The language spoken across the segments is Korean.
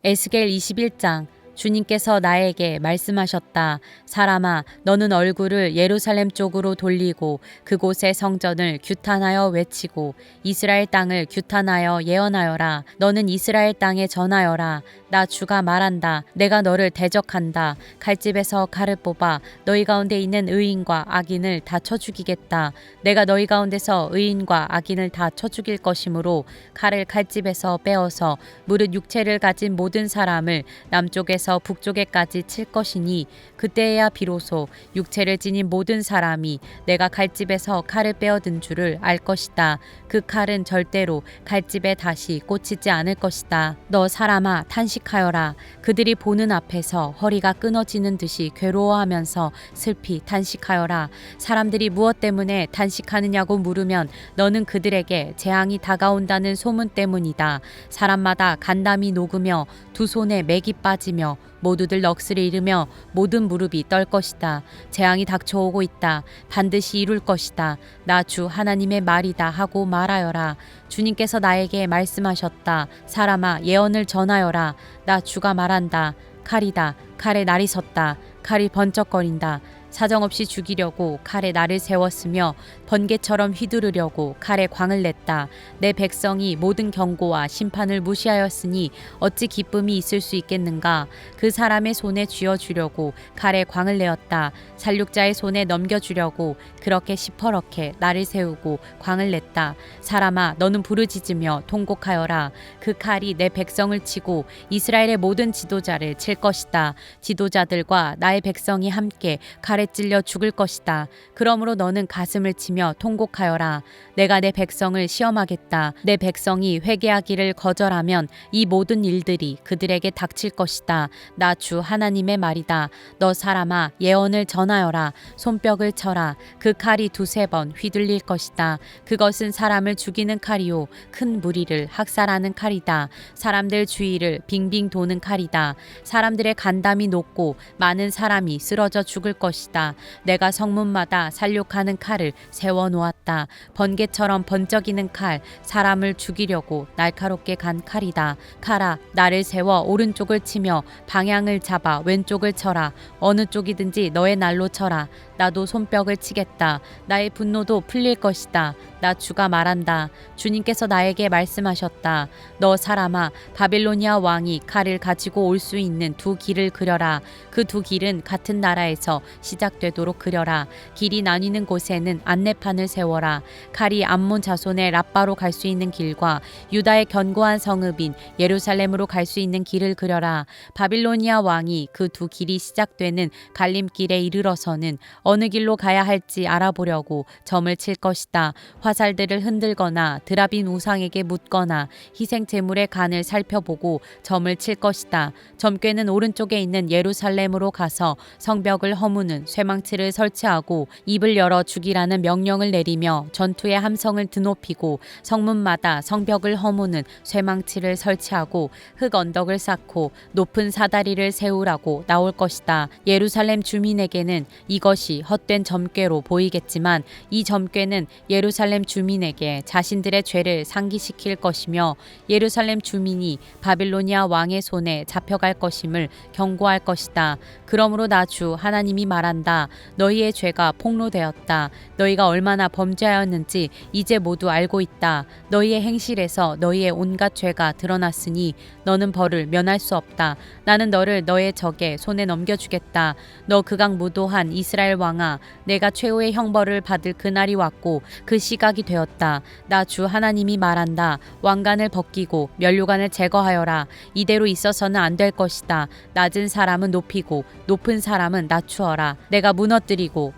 에스겔 21장. 주님께서 나에게 말씀하셨다. 사람아, 너는 얼굴을 예루살렘 쪽으로 돌리고 그곳의 성전을 규탄하여 외치고 이스라엘 땅을 규탄하여 예언하여라. 너는 이스라엘 땅에 전하여라. 나 주가 말한다. 내가 너를 대적한다. 칼집에서 칼을 뽑아 너희 가운데 있는 의인과 악인을 다 쳐 죽이겠다. 내가 너희 가운데서 의인과 악인을 다 쳐 죽일 것이므로 칼을 칼집에서 빼어서 무릇 육체를 가진 모든 사람을 남쪽에서 북쪽에까지 칠 것이니 그때에야 비로소 육체를 지닌 모든 사람이 내가 칼집에서 칼을 빼어든 줄을 알 것이다. 그 칼은 절대로 칼집에 다시 꽂히지 않을 것이다. 너 사람아, 탄식하여라. 그들이 보는 앞에서 허리가 끊어지는 듯이 괴로워하면서 슬피 탄식하여라. 사람들이 무엇 때문에 탄식하느냐고 물으면 너는 그들에게 재앙이 다가온다는 소문 때문이다. 사람마다 간담이 녹으며 두 손에 맥이 빠지며 모두들 넋을 잃으며 모든 무릎이 떨 것이다. 재앙이 닥쳐오고 있다. 반드시 이룰 것이다. 나 주 하나님의 말이다 하고 말하여라. 주님께서 나에게 말씀하셨다. 사람아, 예언을 전하여라. 나 주가 말한다. 칼이다. 칼에 날이 섰다. 칼이 번쩍거린다. 사정없이 죽이려고 칼에 날을 세웠으며 번개처럼 휘두르려고 칼에 광을 냈다. 내 백성이 모든 경고와 심판을 무시하였으니 어찌 기쁨이 있을 수 있겠는가. 그 사람의 손에 쥐어주려고 칼에 광을 내었다. 살육자의 손에 넘겨주려고 그렇게 시퍼렇게 날을 세우고 광을 냈다. 사람아, 너는 부르짖으며 통곡하여라. 그 칼이 내 백성을 치고 이스라엘의 모든 지도자를 칠 것이다. 지도자들과 나의 백성이 함께 칼에 찔려 죽을 것이다. 그러므로 너는 가슴을 치며 통곡하여라. 내가 내 백성을 시험하겠다. 내 백성이 회개하기를 거절하면 이 모든 일들이 그들에게 닥칠 것이다. 나 주 하나님의 말이다. 너 사람아, 예언을 전하여라. 손뼉을 쳐라. 그 칼이 두세 번 휘둘릴 것이다. 그것은 사람을 죽이는 칼이요 큰 무리를 학살하는 칼이다. 사람들 주위를 빙빙 도는 칼이다. 사람들의 간담이 녹고 많은 사람이 쓰러져 죽을 것이다. 내가 성문마다 살육하는 칼을 세워놓았다. 번개처럼 번쩍이는 칼, 사람을 죽이려고 날카롭게 간 칼이다. 칼아, 나를 세워 오른쪽을 치며 방향을 잡아 왼쪽을 쳐라. 어느 쪽이든지 너의 날로 쳐라. 나도 손뼉을 치겠다. 나의 분노도 풀릴 것이다. 나 주가 말한다. 주님께서 나에게 말씀하셨다. 너 사람아, 바빌로니아 왕이 칼을 가지고 올 수 있는 두 길을 그려라. 그 두 길은 같은 나라에서 시작되도록 그려라. 길이 나뉘는 곳에는 안내판을 세워라. 칼이 암몬 자손의 라빠로 갈 수 있는 길과 유다의 견고한 성읍인 예루살렘으로 갈 수 있는 길을 그려라. 바빌로니아 왕이 그 두 길이 시작되는 갈림길에 이르러서는 어느 길로 가야 할지 알아보려고 점을 칠 것이다. 화살들을 흔들거나 드라빈 우상에게 묻거나 희생 제물의 간을 살펴보고 점을 칠 것이다. 점괘는 오른쪽에 있는 예루살렘으로 가서 성벽을 허무는 쇠망치를 설치하고 입을 열어 죽이라는 명령을 내리며 전투의 함성을 드높이고 성문마다 성벽을 허무는 쇠망치를 설치하고 흙 언덕을 쌓고 높은 사다리를 세우라고 나올 것이다. 예루살렘 주민에게는 이것이 헛된 점괘로 보이겠지만 이 점괘는 예루살렘 주민에게 자신들의 죄를 상기시킬 것이며 예루살렘 주민이 바빌로니아 왕의 손에 잡혀갈 것임을 경고할 것이다. 그러므로 나 주 하나님이 말한다. 너희의 죄가 폭로되었다. 너희가 얼마나 범죄하였는지 이제 모두 알고 있다. 너희의 행실에서 너희의 온갖 죄가 드러났으니 너는 벌을 면할 수 없다. 나는 너를 너의 적의 손에 넘겨주겠다. 너 극악무도한 이스라엘 왕아, 내가 최후의 형벌을 받을 그날이 왔고 그 시각이 되었다. 나 주 하나님이 말한다. 왕관을 벗기고 면류관을 제거하여라. 이대로 있어서는 안 될 것이다. 낮은 사람은 높이고 높은 사람은 낮추어라. 내가 무너뜨리고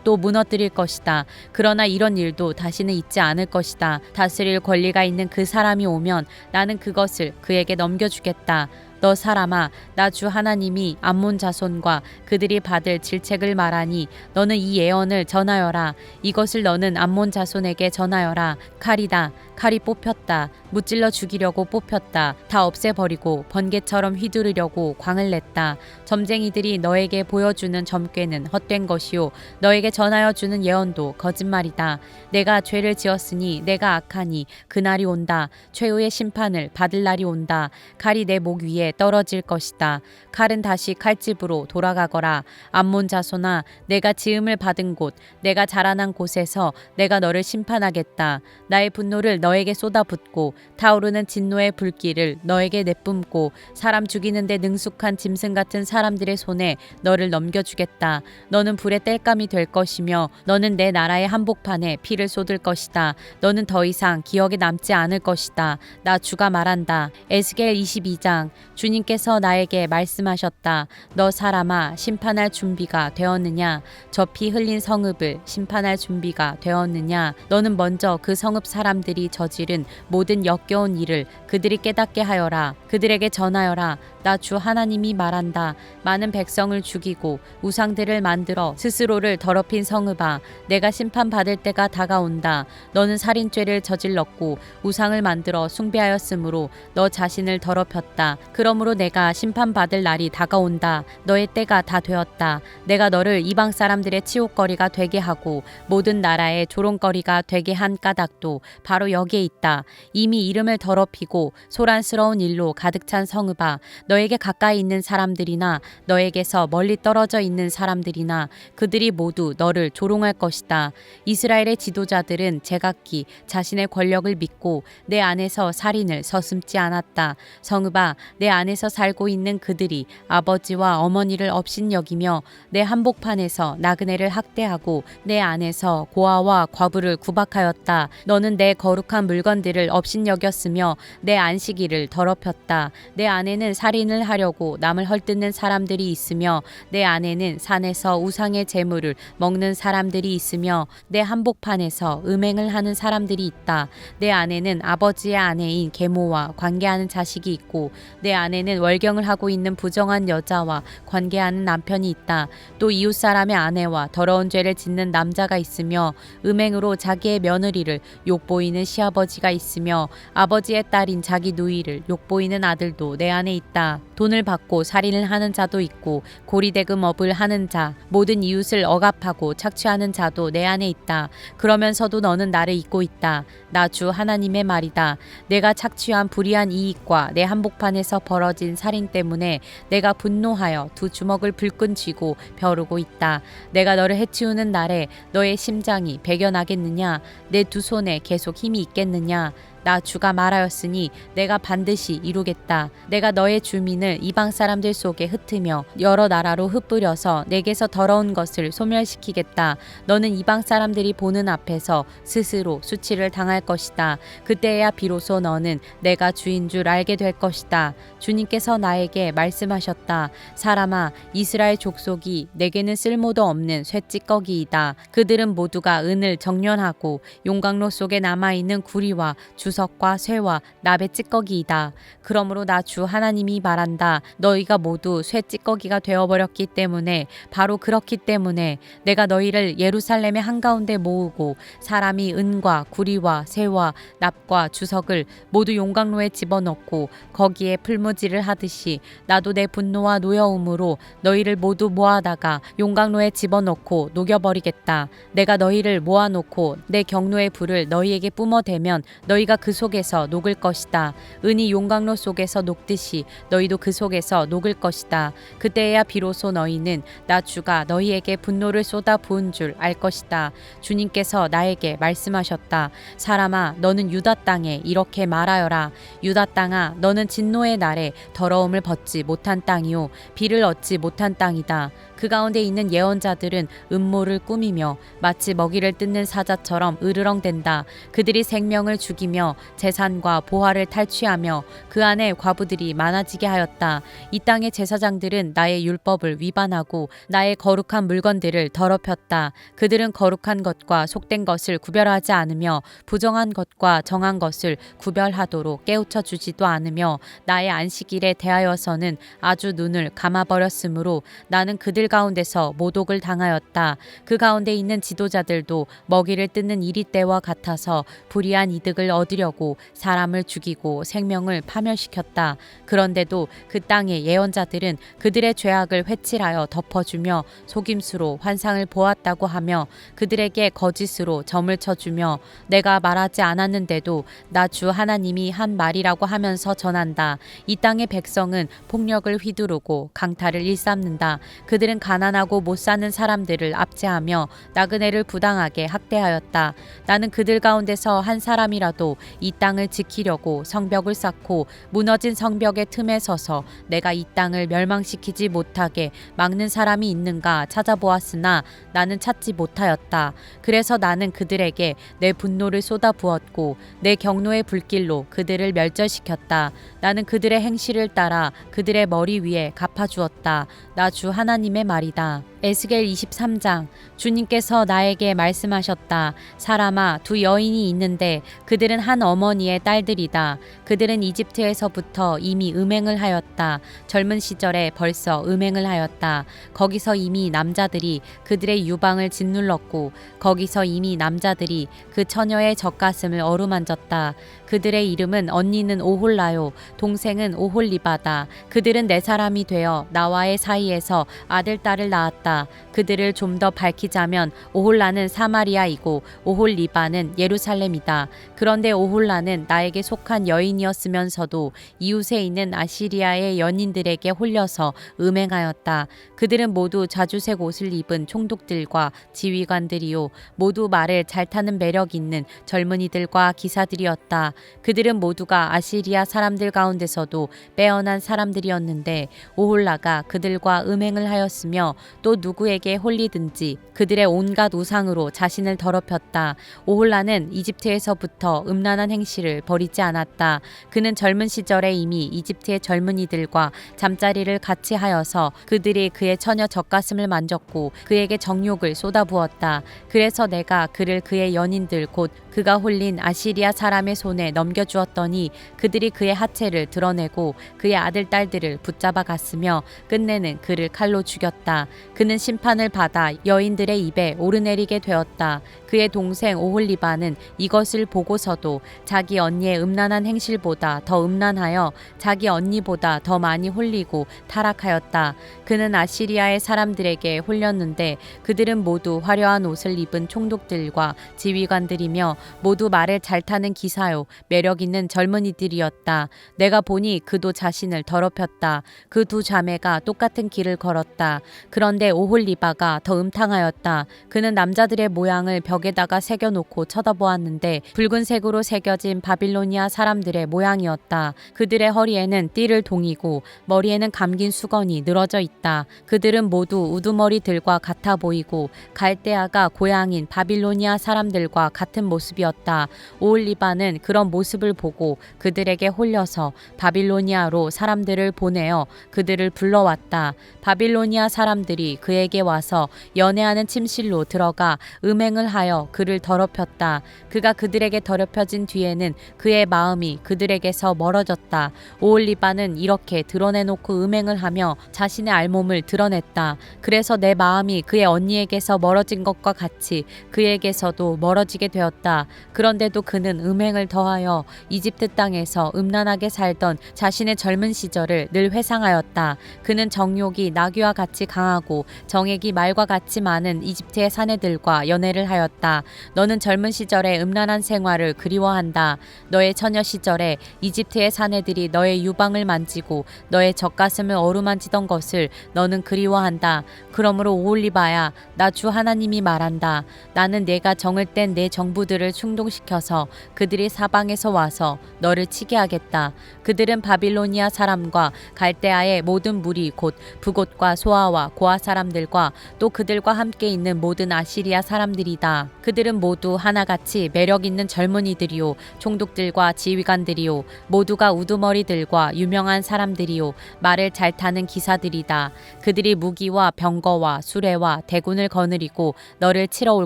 또 무너뜨릴 것이다. 그러나 이런 일도 다시는 있지 않을 것이다. 다스릴 권리가 있는 그 사람이 오면 나는 그것을 그에게 넘겨주겠다. 너 사람아, 나 주 하나님이 암몬 자손과 그들이 받을 질책을 말하니 너는 이 예언을 전하여라. 이것을 너는 암몬 자손에게 전하여라. 칼이다. 칼이 뽑혔다. 무찔러 죽이려고 뽑혔다. 다 없애버리고 번개처럼 휘두르려고 광을 냈다. 점쟁이들이 너에게 보여주는 점괘는 헛된 것이요 너에게 전하여 주는 예언도 거짓말이다. 내가 죄를 지었으니 내가 악하니 그날이 온다. 최후의 심판을 받을 날이 온다. 칼이 내 목 위에 떨어질 것이다. 칼은 다시 칼집으로 돌아가거라. 암몬 자손아, 내가 지음을 받은 곳, 내가 자라난 곳에서 내가 너를 심판하겠다. 나의 분노를 너에게 쏟아붓고 타오르는 진노의 불길을 너에게 내뿜고 사람 죽이는데 능숙한 짐승 같은 사람들의 손에 너를 넘겨주겠다. 너는 불의 땔감이 될 것이며 너는 내 나라의 한복판에 피를 쏟을 것이다. 너는 더 이상 기억에 남지 않을 것이다. 나 주가 말한다. 에스겔 22장. 주님께서 나에게 말씀하셨다. 너 사람아, 심판할 준비가 되었느냐? 저 피 흘린 성읍을 심판할 준비가 되었느냐? 너는 먼저 그 성읍 사람들이 저지른 모든 역겨운 일을 그들이 깨닫게 하여라. 그들에게 전하여라. 나 주 하나님이 말한다. 많은 백성을 죽이고 우상들을 만들어 스스로를 더럽힌 성읍아, 내가 심판받을 때가 다가온다. 너는 살인죄를 저질렀고 우상을 만들어 숭배하였으므로 너 자신을 더럽혔다. 그러므로 내가 심판받을 날이 다가온다. 너의 때가 다 되었다. 내가 너를 이방 사람들의 치욕거리가 되게 하고 모든 나라의 조롱거리가 되게 한 까닭도 바로 여기에 있다. 이미 이름을 더럽히고 소란스러운 일로 가득 찬 성읍아, 너에게 가까이 있는 사람들이나 너에게서 멀리 떨어져 있는 사람들이나 그들이 모두 너를 조롱할 것이다. 이스라엘의 지도자들은 제각기 자신의 권력을 믿고 내 안에서 살인을 서슴지 않았다. 성읍아, 내 안에서 살고 있는 그들이 아버지와 어머니를 업신여기며 내 한복판에서 나그네를 학대하고 내 안에서 고아와 과부를 구박하였다. 너는 내 거룩한 물건들을 업신여겼으며 내 안식일을 더럽혔다. 내 안에는 살인을 하려고 남을 헐뜯는 사람들이 있으며 내 안에는 산에서 우상의 재물을 먹는 사람들이 있으며 내 한복판에서 음행을 하는 사람들이 있다. 내 안에는 아버지의 아내인 계모와 관계하는 자식이 있고 내 안에는 월경을 하고 있는 부정한 여자와 관계하는 남편이 있다. 또 이웃 사람의 아내와 더러운 죄를 짓는 남자가 있으며 음행으로 자기의 며느리를 욕보이는 시아버지가 있으며 아버지의 딸인 자기 누이를 욕보이는 아들도 내 안에 있다. 돈을 받고 살인을 하는 자도 있고 고리대금업을 하는 자, 모든 이웃을 억압하고 착취하는 자도 내 안에 있다. 그러면서도 너는 나를 잊고 있다. 나 주 하나님의 말이다. 내가 착취한 불의한 이익과 내 한복판에서 벌어진 살인 때문에 내가 분노하여 두 주먹을 불끈 쥐고 벼르고 있다. 내가 너를 해치우는 날에 너의 심장이 배겨나겠느냐? 내 두 손에 계속 힘이 있겠느냐? 나 주가 말하였으니 내가 반드시 이루겠다. 내가 너의 주민을 이방 사람들 속에 흩으며 여러 나라로 흩뿌려서 내게서 더러운 것을 소멸시키겠다. 너는 이방 사람들이 보는 앞에서 스스로 수치를 당할 것이다. 그때야 비로소 너는 내가 주인 줄 알게 될 것이다. 주님께서 나에게 말씀하셨다. 사람아, 이스라엘 족속이 내게는 쓸모도 없는 쇠찌꺼기이다. 그들은 모두가 은을 정련하고 용광로 속에 남아있는 구리와 주석과 쇠와 납의 찌꺼기이다. 그러므로 나 주 하나님이 말한다. 너희가 모두 쇠 찌꺼기가 되어버렸기 때문에, 바로 그렇기 때문에 내가 너희를 예루살렘의 한가운데 모으고 사람이 은과 구리와 쇠와 납과 주석을 모두 용광로에 집어넣고 거기에 풀무질을 하듯이 나도 내 분노와 노여움으로 너희를 모두 모아다가 용광로에 집어넣고 녹여버리겠다. 내가 너희를 모아놓고 내 경노의 불을 너희에게 뿜어대면 너희가 그 속에서 녹을 것이다. 은이 용광로 속에서 녹듯이 너희도 그 속에서 녹을 것이다. 그때야 비로소 너희는 나 주가 너희에게 분노를 쏟아 부은 줄 알 것이다. 주님께서 나에게 말씀하셨다. 사람아, 너는 유다 땅에 이렇게 말하여라. 유다 땅아, 너는 진노의 날에 더러움을 벗지 못한 땅이요 비를 얻지 못한 땅이다. 그 가운데 있는 예언자들은 음모를 꾸미며 마치 먹이를 뜯는 사자처럼 으르렁댄다. 그들이 생명을 죽이며 쌓으며 재산과 보화를 탈취하며 그 안에 과부들이 많아지게 하였다. 이 땅의 제사장들은 나의 율법을 위반하고 나의 거룩한 물건들을 더럽혔다. 그들은 거룩한 것과 속된 것을 구별하지 않으며 부정한 것과 정한 것을 구별하도록 깨우쳐 주지도 않으며 나의 안식일에 대하여서는 아주 눈을 감아버렸으므로 나는 그들 가운데서 모독을 당하였다. 그 가운데 있는 지도자들도 먹이를 뜯는 이리떼와 같아서 불의한 이득을 얻으려고 사람을 죽이고 생명을 파멸시켰다. 그런데도 그 땅의 예언자들은 그들의 죄악을 회칠하여 덮어주며 속임수로 환상을 보았다고 하며 그들에게 거짓으로 점을 쳐주며 내가 말하지 않았는데도 나 주 하나님이 한 말이라고 하면서 전한다. 이 땅의 백성은 폭력을 휘두르고 강탈을 일삼는다. 그들은 가난하고 못 사는 사람들을 압제하며 나그네를 부당하게 학대하였다. 나는 그들 가운데서 한 사람이라도 이 땅을 지키려고 성벽을 쌓고 무너진 성벽의 틈에 서서 내가 이 땅을 멸망시키지 못하게 막는 사람이 있는가 찾아보았으나 나는 찾지 못하였다. 그래서 나는 그들에게 내 분노를 쏟아부었고 내 경노의 불길로 그들을 멸절시켰다. 나는 그들의 행실을 따라 그들의 머리 위에 갚아주었다. 나 주 하나님의 말이다. 에스겔 23장. 주님께서 나에게 말씀하셨다. 사람아, 두 여인이 있는데 그들은 한 어머니의 딸들이다. 그들은 이집트에서부터 이미 음행을 하였다. 젊은 시절에 벌써 음행을 하였다. 거기서 이미 남자들이 그들의 유방을 짓눌렀고 거기서 이미 남자들이 그 처녀의 젖가슴을 어루만졌다. 그들의 이름은 언니는 오홀라요, 동생은 오홀리바다. 그들은 내 사람이 되어 나와의 사이에서 아들, 딸을 낳았다. 그들을 좀 더 밝히자면 오홀라는 사마리아이고 오홀리바는 예루살렘이다. 그런데 오홀라는 나에게 속한 여인이었으면서도 이웃에 있는 아시리아의 연인들에게 홀려서 음행하였다. 그들은 모두 자주색 옷을 입은 총독들과 지휘관들이요 모두 말을 잘 타는 매력 있는 젊은이들과 기사들이었다. 그들은 모두가 아시리아 사람들 가운데서도 빼어난 사람들이었는데 오홀라가 그들과 음행을 하였으며 또 누구에게 홀리든지 그들의 온갖 우상으로 자신을 더럽혔다. 오홀라는 이집트에서부터 음란한 행실을 버리지 않았다. 그는 젊은 시절에 이미 이집트의 젊은이들과 잠자리를 같이 하여서 그들이 그의 처녀 젖가슴을 만졌고 그에게 정욕을 쏟아부었다. 그래서 내가 그를 그의 연인들 곧 그가 홀린 아시리아 사람의 손에 넘겨주었더니 그들이 그의 하체를 드러내고 그의 아들 딸들을 붙잡아 갔으며 끝내는 그를 칼로 죽였다. 그는 심판을 받아 여인들의 입에 오르내리게 되었다. 그의 동생 오홀리바는 이것을 보고서도 자기 언니의 음란한 행실보다 더 음란하여 자기 언니보다 더 많이 홀리고 타락하였다. 그는 아시리아의 사람들에게 홀렸는데 그들은 모두 화려한 옷을 입은 총독들과 지휘관들이며 모두 말을 잘 타는 기사요 매력 있는 젊은이들이었다. 내가 보니 그도 자신을 더럽혔다. 그 두 자매가 똑같은 길을 걸었다. 그런데 오홀리바가 더 음탕하였다. 그는 남자들의 모양을 벽에다가 새겨놓고 쳐다보았는데 붉은색으로 새겨진 바빌로니아 사람들의 모양이었다. 그들의 허리에는 띠를 동이고 머리에는 감긴 수건이 늘어져 있다. 그들은 모두 우두머리들과 같아 보이고 갈대아가 고향인 바빌로니아 사람들과 같은 모습이었다. 오홀리바는 그런 모습을 보고 그들에게 홀려서 바빌로니아로 사람들을 보내어 그들을 불러왔다. 바빌로니아 사람들이 그에게 와서 연애하는 침실로 들어가 음행을 하여 그를 더럽혔다. 그가 그들에게 더럽혀진 뒤에는 그의 마음이 그들에게서 멀어졌다. 오홀리바는 이렇게 드러내놓고 음행을 하며 자신의 알몸을 드러냈다. 그래서 내 마음이 그의 언니에게서 멀어진 것과 같이 그에게서도 멀어지게 되었다. 그런데도 그는 음행을 더하여 이집트 땅에서 음란하게 살던 자신의 젊은 시절을 늘 회상하였다. 그는 정욕이 나귀와 같이 강하고 정액이 말과 같이 많은 이집트의 사내들과 연애를 하였다. 너는 젊은 시절의 음란한 생활을 그리워한다. 너의 처녀 시절에 이집트의 사내들이 너의 유방을 만지고 너의 젖가슴을 어루만지던 것을 너는 그리워한다. 그러므로 오홀리바야, 나 주 하나님이 말한다. 나는 내가 정을 뗀 내 정부들을 충동시켜서 그들이 사방 사방에서 와서 너를 치게 하겠다. 그들은 바빌로니아 사람과 갈대아의 모든 무리 곧 북옷과 소아와 고아 사람들과 또 그들과 함께 있는 모든 아시리아 사람들이다. 그들은 모두 하나같이 매력 있는 젊은이들이요 총독들과 지휘관들이요 모두가 우두머리들과 유명한 사람들이요 말을 잘 타는 기사들이다. 그들이 무기와 병거와 수레와 대군을 거느리고 너를 치러 올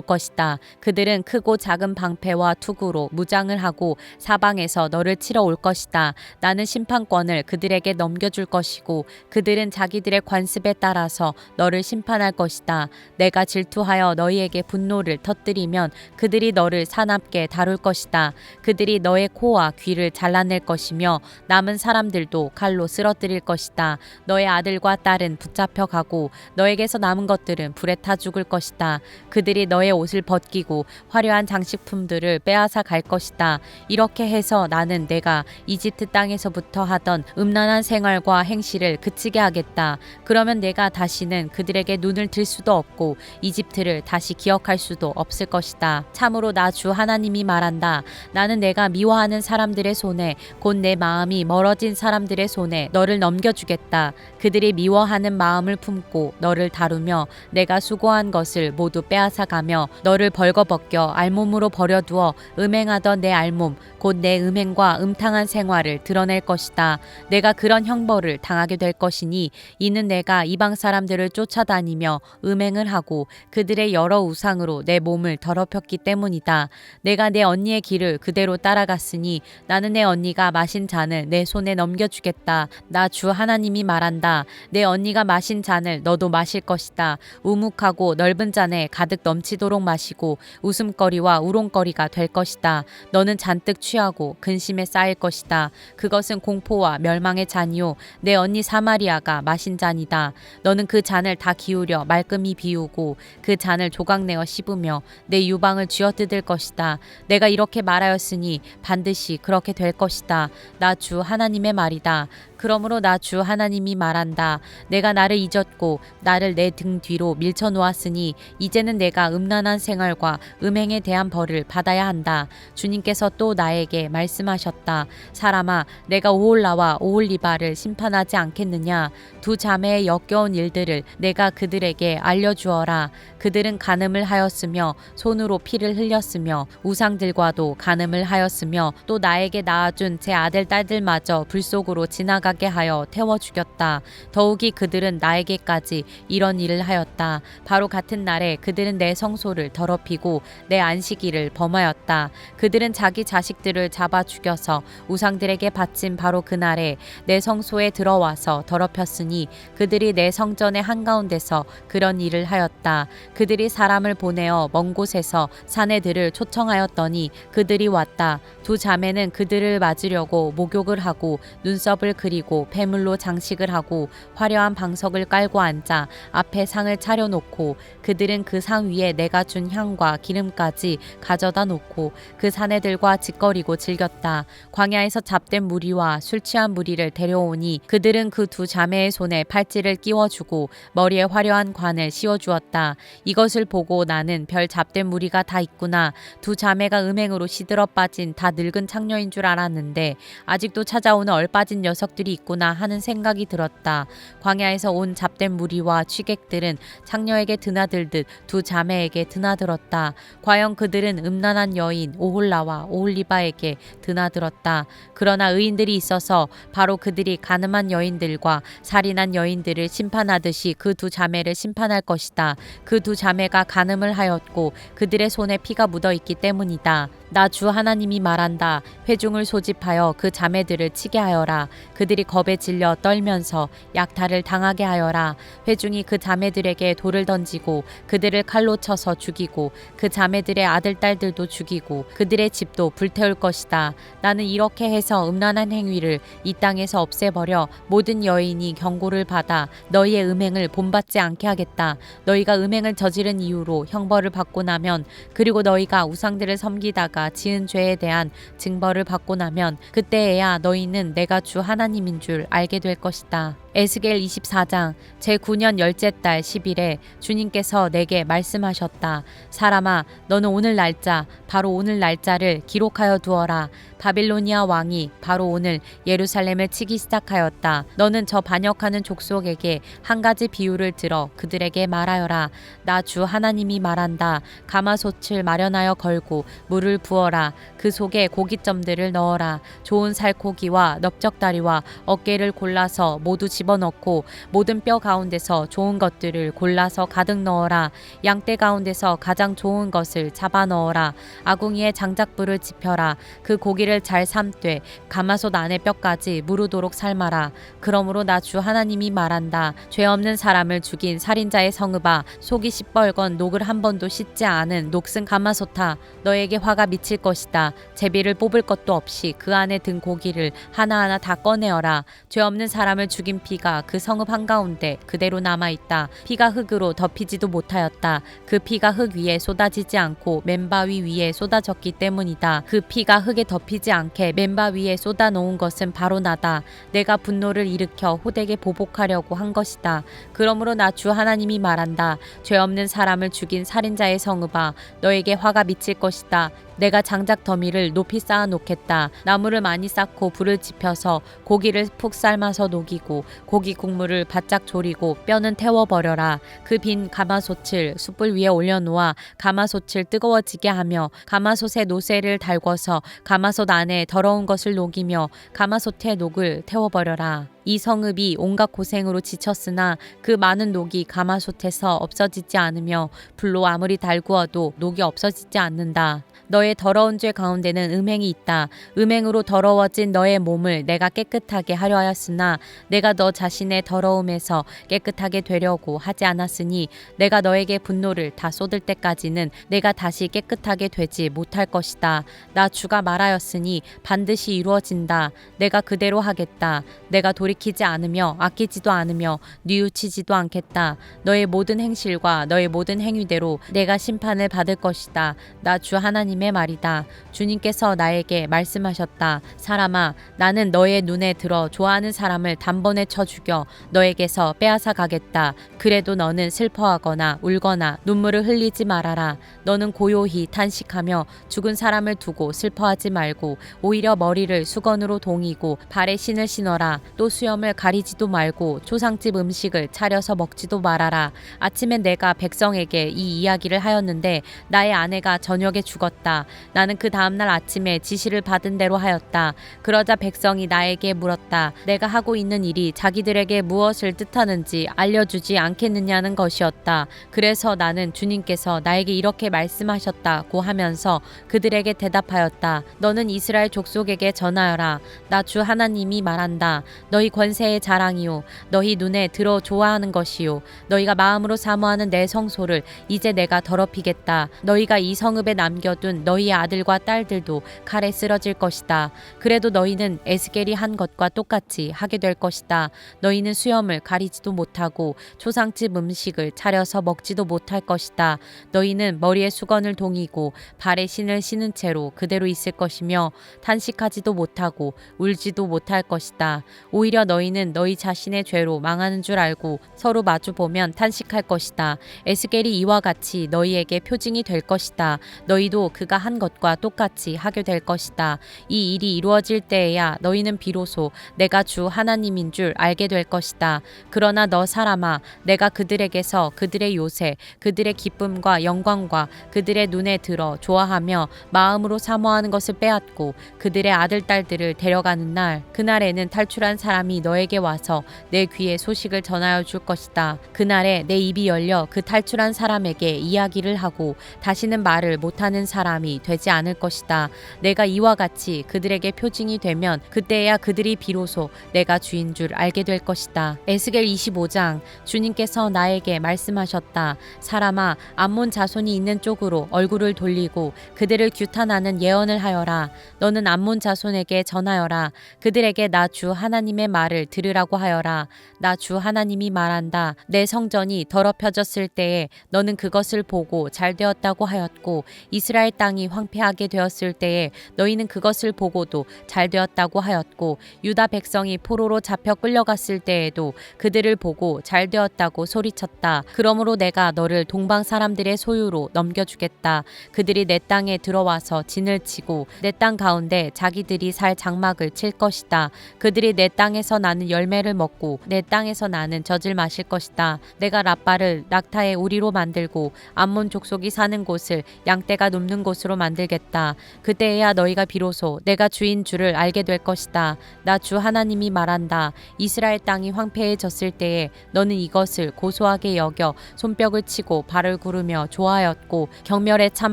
것이다. 그들은 크고 작은 방패와 투구로 무장을 하고 사방에서 너를 치러 올 것이다. 나는 심판권을 그들에게 넘겨줄 것이고 그들은 자기들의 관습에 따라서 너를 심판할 것이다. 내가 질투하여 너희에게 분노를 터뜨리면 그들이 너를 사납게 다룰 것이다. 그들이 너의 코와 귀를 잘라낼 것이며 남은 사람들도 칼로 쓰러뜨릴 것이다. 너의 아들과 딸은 붙잡혀 가고 너에게서 남은 것들은 불에 타 죽을 것이다. 그들이 너의 옷을 벗기고 화려한 장식품들을 빼앗아 갈 것이다. 이렇게 해서 나는 내가 이집트 땅에서부터 하던 음란한 생활과 행실을 그치게 하겠다. 그러면 내가 다시는 그들에게 눈을 들 수도 없고 이집트를 다시 기억할 수도 없을 것이다. 참으로 나 주 하나님이 말한다. 나는 내가 미워하는 사람들의 손에 곧 내 마음이 멀어진 사람들의 손에 너를 넘겨주겠다. 그들이 미워하는 마음을 품고 너를 다루며 내가 수고한 것을 모두 빼앗아가며 너를 벌거벗겨 알몸으로 버려두어 음행하던 내 알몸 곧 내 음행과 음탕한 생활을 드러낼 것이다. 내가 그런 형벌을 당하게 될 것이니 이는 내가 이방 사람들을 쫓아다니며 음행을 하고 그들의 여러 우상으로 내 몸을 더럽혔기 때문이다. 내가 내 언니의 길을 그대로 따라갔으니 나는 내 언니가 마신 잔을 내 손에 넘겨주겠다. 나 주 하나님이 말한다. 내 언니가 마신 잔을 너도 마실 것이다. 우묵하고 넓은 잔에 가득 넘치도록 마시고 웃음거리와 우롱거리가 될 것이다. 너는 잔뜩 취하고 근심에 쌓일 것이다. 그것은 공포와 멸망의 잔이요 내 언니 사마리아가 마신 잔이다. 너는 그 잔을 다 기울여 말끔히 비우고 그 잔을 조각내어 씹으며 내 유방을 쥐어뜯을 것이다. 내가 이렇게 말하였으니 반드시 그렇게 될 것이다. 나 주 하나님의 말이다. 그러므로 나 주 하나님이 말한다. 내가 나를 잊었고 나를 내 등 뒤로 밀쳐 놓았으니 이제는 내가 음란한 생활과 음행에 대한 벌을 받아야 한다. 주님께서 또 나에게 말씀하셨다. 사람아, 내가 오홀라와 오홀리바를 심판하지 않겠느냐? 두 자매의 역겨운 일들을 내가 그들에게 알려주어라. 그들은 간음을 하였으며 손으로 피를 흘렸으며 우상들과도 간음을 하였으며 또 나에게 낳아준 제 아들 딸들마저 불 속으로 지나가게 하여 태워 죽였다. 더욱이 그들은 나에게까지 이런 일을 하였다. 바로 같은 날에 그들은 내 성소를 더럽히고 내 안식일을 범하였다. 그들은 자기 자식들을 잡아 죽여서 우상들에게 바친 바로 그날에 내 성소에 들어와서 더럽혔으니 그들이 내 성전의 한가운데서 그런 일을 하였다. 그들이 사람을 보내어 먼 곳에서 사내들을 초청하였더니 그들이 왔다. 두 자매는 그들을 맞으려고 목욕을 하고 눈썹을 그리고 폐물로 장식을 하고 화려한 방석을 깔고 앉아 앞에 상을 차려놓고 그들은 그 상 위에 내가 준 향과 기름까지 가져다 놓고 그 사내들과 짓거리고 즐겼다. 광야에서 잡된 무리와 술 취한 무리를 데려오니 그들은 그 두 자매의 손에 팔찌를 끼워주고 머리에 화려한 관을 씌워주었다. 이것을 보고 나는 별 잡된 무리가 다 있구나. 두 자매가 음행으로 시들어 빠진 다 늙은 창녀인 줄 알았는데 아직도 찾아오는 얼빠진 녀석들이 있구나 하는 생각이 들었다. 광야에서 온 잡된 무리와 취객들은 창녀에게 드나들듯 두 자매에게 드나들었다. 과연 그들은 음란한 여인 오홀라와 오홀리바에게 드나들었다. 그러나 의인들이 있어서 바로 그들이 간음한 여인들과 살인한 여인들을 심판하듯이 그 두 자매를 심판할 것이다. 그 두 자매가 간음을 하였고 그들의 손에 피가 묻어 있기 때문이다. 나 주 하나님이 말한다. 회중을 소집하여 그 자매들을 치게 하여라. 그들이 겁에 질려 떨면서 약탈을 당하게 하여라. 회중이 그 자매들에게 돌을 던지고 그들을 칼로 쳐서 죽이고 그 자매들의 아들 딸들도 죽이고 그들의 집도 불태울 것이다. 나는 이렇게 해서 음란한 행위를 이 땅에서 없애버려 모든 여인이 경고를 받아 너희의 음행을 본받지 않게 하겠다. 너희가 음행을 저지른 이유로 형벌을 받고 나면 그리고 너희가 우상들을 섬기다가 지은 죄에 대한 징벌을 받고 나면 그때에야 너희는 내가 주 하나님인 줄 알게 될 것이다. 에스겔 24장 제9년 열째 달 10일에 주님께서 내게 말씀하셨다. 사람아, 너는 오늘 날짜, 바로 오늘 날짜를 기록하여 두어라. 바빌로니아 왕이 바로 오늘 예루살렘을 치기 시작하였다. 너는 저 반역하는 족속에게 한 가지 비유를 들어 그들에게 말하여라. 나 주 하나님이 말한다. 가마솥을 마련하여 걸고 물을 부어라. 그 속에 고깃점들을 넣어라. 좋은 살코기와 넓적다리와 어깨를 골라서 모두 집어넣고 모든 뼈 가운데서 좋은 것들을 골라서 가득 넣어라. 양떼 가운데서 가장 좋은 것을 잡아 넣어라. 아궁이에 장작불을 지펴라. 그 고기를 잘 삶되 가마솥 안의 뼈까지 무르도록 삶아라. 그러므로 나 주 하나님이 말한다. 죄 없는 사람을 죽인 살인자의 성읍아, 속이 시뻘건 녹을 한 번도 씻지 않은 녹슨 가마솥아, 너에게 화가 미칠 것이다. 제비를 뽑을 것도 없이 그 안에 든 고기를 하나하나 다 꺼내어라. 죄 없는 사람을 죽인 피가 그 성읍 한가운데 그대로 남아있다. 피가 흙으로 덮이지도 못하였다. 그 피가 흙 위에 쏟아지지 않고 맨바위 위에 쏟아졌기 때문이다. 그 피가 흙에 덮이지 않게 맨바 위에 쏟아 놓은 것은 바로 나다. 내가 분노를 일으켜 호되게 보복하려고 한 것이다. 그러므로 나 주 하나님이 말한다. 죄 없는 사람을 죽인 살인자의 성읍아, 너에게 화가 미칠 것이다. 내가 장작 더미를 높이 쌓아 놓겠다. 나무를 많이 쌓고 불을 지펴서 고기를 푹 삶아서 녹이고 고기 국물을 바짝 졸이고 뼈는 태워버려라. 그 빈 가마솥을 숯불 위에 올려놓아 가마솥을 뜨거워지게 하며 가마솥에 노새를 달궈서 가마솥 안에 더러운 것을 녹이며 가마솥의 녹을 태워버려라. 이 성읍이 온갖 고생으로 지쳤으나 그 많은 녹이 가마솥에서 없어지지 않으며 불로 아무리 달구어도 녹이 없어지지 않는다. 너의 더러운 죄 가운데는 음행이 있다. 음행으로 더러워진 너의 몸을 내가 깨끗하게 하려 하였으나 내가 너 자신의 더러움에서 깨끗하게 되려고 하지 않았으니 내가 너에게 분노를 다 쏟을 때까지는 내가 다시 깨끗하게 되지 못할 것이다. 나 주가 말하였으니 반드시 이루어진다. 내가 그대로 하겠다. 내가 돌이키지 않으며 아끼지도 않으며 뉘우치지도 않겠다. 너의 모든 행실과 너의 모든 행위대로 내가 심판을 받을 것이다. 나 주 하나님의 말이다. 주님께서 나에게 말씀하셨다. 사람아, 나는 너의 눈에 들어 좋아하는 사람을 단번에 쳐 죽여 너에게서 빼앗아 가겠다. 그래도 너는 슬퍼하거나 울거나 눈물을 흘리지 말아라. 너는 고요히 탄식하며 죽은 사람을 두고 슬퍼하지 말고 오히려 머리를 수건으로 동이고 발에 신을 신어라. 또 수염을 가리지도 말고 초상집 음식을 차려서 먹지도 말아라. 아침에 내가 백성에게 이 이야기를 하였는데 나의 아내가 저녁에 죽었다. 나는 그 다음날 아침에 지시를 받은 대로 하였다. 그러자 백성이 나에게 물었다. 내가 하고 있는 일이 자기들에게 무엇을 뜻하는지 알려주지 않겠느냐는 것이었다. 그래서 나는 주님께서 나에게 이렇게 말씀하셨다고 하면서 그들에게 대답하였다. 너는 이스라엘 족속에게 전하여라. 나 주 하나님이 말한다. 너희 권세의 자랑이요, 너희 눈에 들어 좋아하는 것이요, 너희가 마음으로 사모하는 내 성소를 이제 내가 더럽히겠다. 너희가 이 성읍에 남겨둔 너희의 아들과 딸들도 칼에 쓰러질 것이다. 그래도 너희는 에스겔이 한 것과 똑같이 하게 될 것이다. 너희는 수염을 가리지도 못하고 초상집 음식을 차려서 먹지도 못할 것이다. 너희는 머리에 수건을 동이고 발에 신을 신은 채로 그대로 있을 것이며 탄식하지도 못하고 울지도 못할 것이다. 오히려 너희는 너희 자신의 죄로 망하는 줄 알고 서로 마주보면 탄식할 것이다. 에스겔이 이와 같이 너희에게 표징이 될 것이다. 너희도 그가 한 것과 똑같이 하게 될 것이다. 이 일이 이루어질 때에야 너희는 비로소 내가 주 하나님인 줄 알게 될 것이다. 그러나 너 사람아, 내가 그들에게서 그들의 요새, 그들의 기쁨과 영광과 그들의 눈에 들어 좋아하며 마음으로 사모하는 것을 빼앗고 그들의 아들, 딸들을 데려가는 날, 그날에는 탈출한 사람이 너에게 와서 내 귀에 소식을 전하여 줄 것이다. 그날에 내 입이 열려 그 탈출한 사람에게 이야기를 하고 다시는 말을 못하는 사람이 되지 않을 것이다. 내가 이와 같이 그들에게 표징이 되면 그때야 그들이 비로소 내가 주인 줄 알게 될 것이다. 에스겔 25장 주님께서 나에게 말씀하셨다. 사람아, 암몬 자손이 있는 쪽으로 얼굴을 돌리고 그들을 규탄하는 예언을 하여라. 너는 암몬 자손에게 전하여라. 그들에게 나 주 하나님의 말을 들으라고 하여라. 나 주 하나님이 말한다. 내 성전이 더럽혀졌을 때에 너는 그것을 보고 잘 되었다고 하였고 이스라엘 땅이 황폐하게 되었을 때에 너희는 그것을 보고도 잘 되었다고 하였고 유다 백성이 포로로 잡혀 끌려갔을 때에도 그들을 보고 잘 되었다고 소리쳤다. 그러므로 내가 너를 동방 사람들의 소유로 넘겨주겠다. 그들이 내 땅에 들어와서 진을 치고 내 땅 가운데 자기들이 살 장막을 칠 것이다. 그들이 내 땅에서 나는 열매를 먹고 내 땅에서 나는 젖을 마실 것이다. 내가 라빠를 낙타의 우리로 만들고 암몬 족속이 사는 곳을 양떼가 눕는 곳으로 만들겠다. 그때에야 너희가 비로소 내가 주인 줄을 알게 될 것이다. 나 주 하나님이 말한다. 이스라엘 땅이 황폐해졌을 때에 너는 이것을 고소하게 여겨 손뼉을 치고 발을 구르며 좋아하였고 경멸에 참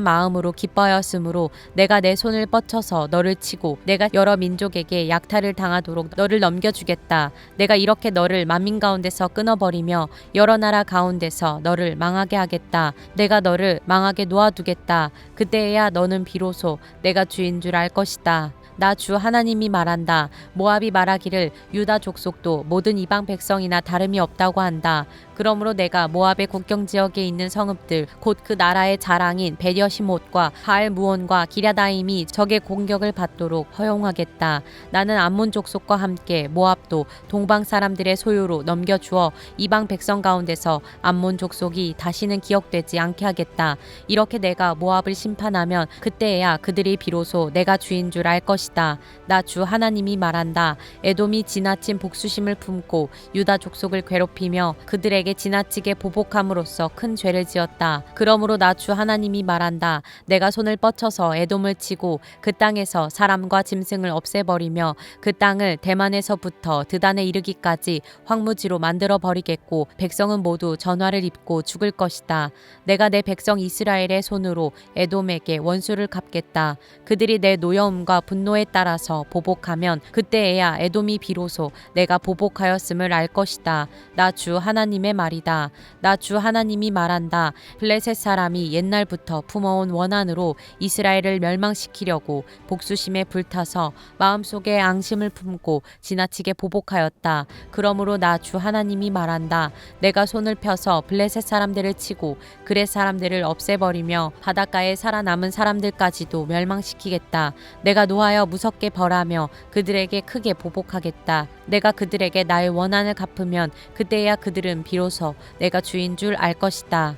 마음으로 기뻐하였으므로 내가 내 손을 뻗쳐서 너를 치고 내가 여러 민족에게 약탈을 당하도록 너를 넘겨주겠다. 내가 이렇게 너를 만민 가운데서 끊어버리며 여러 나라 가운데서 너를 망하게 하겠다. 내가 너를 망하게 놓아두겠다. 그때에야 너는 비로소 내가 주인 줄 알 것이다. 나 주 하나님이 말한다. 모압이 말하기를 유다 족속도 모든 이방 백성이나 다름이 없다고 한다. 그러므로 내가 모압의 국경 지역에 있는 성읍들 곧 그 나라의 자랑인 베려시못과 바알무온과 기랴다임이 적의 공격을 받도록 허용하겠다. 나는 암몬 족속과 함께 모압도 동방 사람들의 소유로 넘겨주어 이방 백성 가운데서 암몬 족속이 다시는 기억되지 않게 하겠다. 이렇게 내가 모압을 심판하면 그때에야 그들이 비로소 내가 주인 줄 알 것이다. 나 주 하나님이 말한다. 에돔이 지나친 복수심을 품고 유다 족속을 괴롭히며 그들에게 지나치게 보복함으로써 큰 죄를 지었다. 그러므로 나 주 하나님이 말한다. 내가 손을 뻗쳐서 에돔을 치고 그 땅에서 사람과 짐승을 없애버리며 그 땅을 대만에서부터 드단에 이르기까지 황무지로 만들어 버리겠고 백성은 모두 전화를 입고 죽을 것이다. 내가 내 백성 이스라엘의 손으로 에돔에게 원수를 갚겠다. 그들이 내 노여움과 분노에 따라서 보복하면 그때에야 에돔이 비로소 내가 보복하였음을 알 것이다. 나 주 하나님의 말이다. 나 주 하나님이 말한다. 블레셋 사람이 옛날부터 품어온 원한으로 이스라엘을 멸망시키려고 복수심에 불타서 마음속에 앙심을 품고 지나치게 보복하였다. 그러므로 나 주 하나님이 말한다. 내가 손을 펴서 블레셋 사람들을 치고 그렛 사람들을 없애버리며 바닷가에 살아남은 사람들까지도 멸망시키겠다. 내가 노하여 무섭게 벌하며 그들에게 크게 보복하겠다. 내가 그들에게 나의 원한을 갚으면 그때야 그들은 비로소 내가 주인 줄 알 것이다.